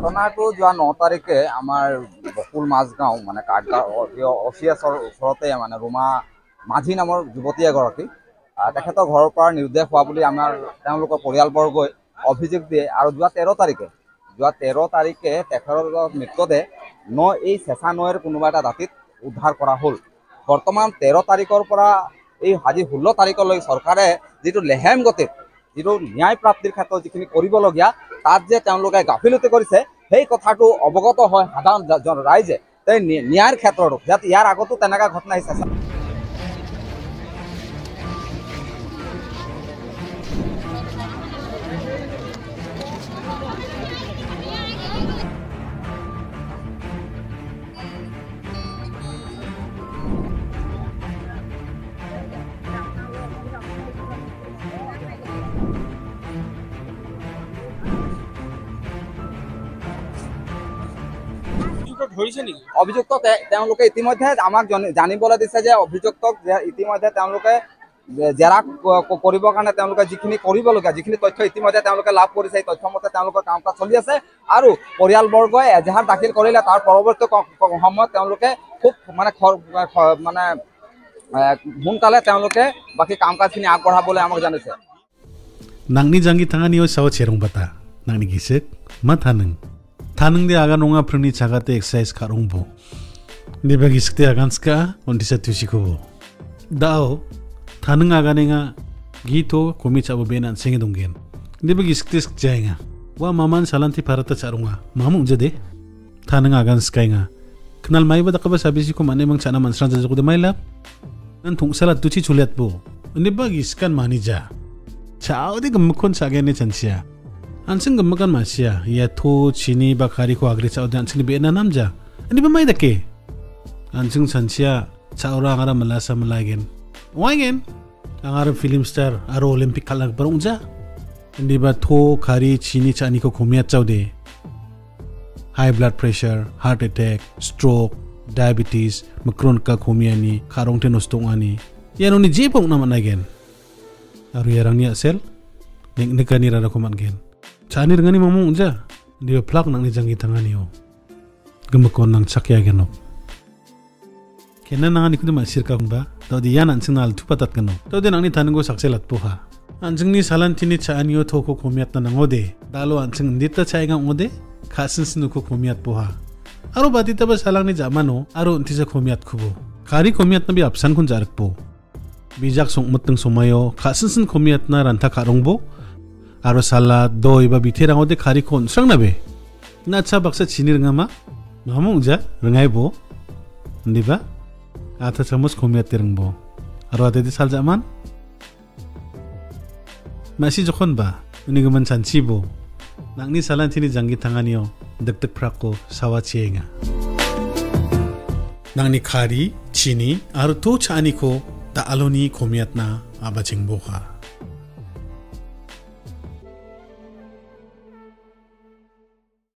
ঘটনাটো যোৱা 9 তাৰিখে আমাৰ বকুল মাজগাঁও মানে কাঠগাঁও অচিয়াছৰ ওচৰতে মানে ৰুমা মাঝি নামৰ যুৱতী এগৰাকী তেখেতৰ ঘৰৰ পৰা নিৰ্দেশ হোৱা বুলি আমাৰ তেওঁলোকৰ পৰিয়ালবৰ্গই অভিযোগ দিয়ে আৰু যোৱা 13 তাৰিখে তেখেতৰ মৃতদেহ এই চেঁচা নৈৰ কোনোবা এটা দাঁতিত উদ্ধাৰ কৰা হ'ল। বৰ্তমান 13 তাৰিখৰ পৰা এই আজি 16 তাৰিখলৈ চৰকাৰে যিটো লেহেম গতিত যিটো ন্যায় প্ৰাপ্তিৰ ক্ষেত্ৰত যিখিনি কৰিবলগীয়া তাত যে তেওঁলোকে গাফিলতি কৰিছে সেই কথাটো অৱগত হয় সাধাৰণ ৰাইজে ন্যায়ৰ ক্ষেত্ৰতো যাতে ইয়াৰ আগতো তেনেকুৱা ঘটনা আহিছে। অভিযুক্ত তেওঁলোকে ইতিমধ্যে আমাক জানিবলৈ দিছে যে অভিযুক্তক ইতিমধ্যে তেওঁলোকে জেৰা কৰিবৰ কাৰণে তেওঁলোকে যিখিনি কৰিবলগীয়া যিখিনি তথ্য ইতিমধ্যে তেওঁলোকে লাভ কৰিছে এই তথ্য মতে তেওঁলোকৰ কাম কাজ চলি আছে আৰু পৰিয়ালবৰ্গই এজাহাৰ দাখিল কৰিলে তাৰ পৰৱৰ্তী সময়ত তেওঁলোকে খুব মানে সোনকালে তেওঁলোকে বাকী কাম কাজখিনি আগবঢ়াবলৈ আমাক জানিছে। Nangni jangi tangani o sawa cherong bata nangni gisek ma thanung de aga nonga prni chagate exercise karong bo de bagi skte agan ska ondisa tusiko dao thanung aga nenga gito komi chabo benan senge donggen de bagi skte jainga wa maman salanti parata charunga mamu jade thanung agan skainga kenal mai bada kaba sabisi ko mane mang chana mansran jago de mailap nan thung salat tuchi chuliat bo de bagi skan manija chao de gumkon sagene chansia Ansing gemakan masya, ya to chini bakari ko agri chao dan sini bena namja. Ani ba mai dake? Ansing sansia chaura ngara malasa malagen. Wagen? Angara film star aro Olympic kalak barungja. Ani ba to kari chini chani ko komiat chao de. High blood pressure, heart attack, stroke, diabetes, makron ka komiani, karong tenostong ani. Yan oni jepong naman again. Aro yarang niya sel? Nek kanira na kuman gen. Chani rengani mamung unja dia plak nang ni jangi tangani o gemakon nang sakya genop kena nangani kudu masir ka ba to dia nan sinal tu patat geno to de nang ni tango sakselat poha anjing ni salantini chani o thoko komiat na ngode dalo anjing ndita chaiga ngode khasin sinu ko komiat poha aro badita ba salang ni jamano aro untisa komiat khubo kari komiat na bi apsan kun jarak po bijak songmuteng somayo khasin sin komiat na ranta karongbo aro salad doi ba biterang ode kari kon srang nabe na cha baksa chinir ngama mamung ja rengai bo ndiba ata chamos khomiat tereng bo aro ade sal jaman masi jokhon ba uni gaman chanchi bo nangni salan thini jangi thanganio dektek prako sawa chienga nangni khari chini aro to chani ko ta aloni khomiat na aba chingbo kha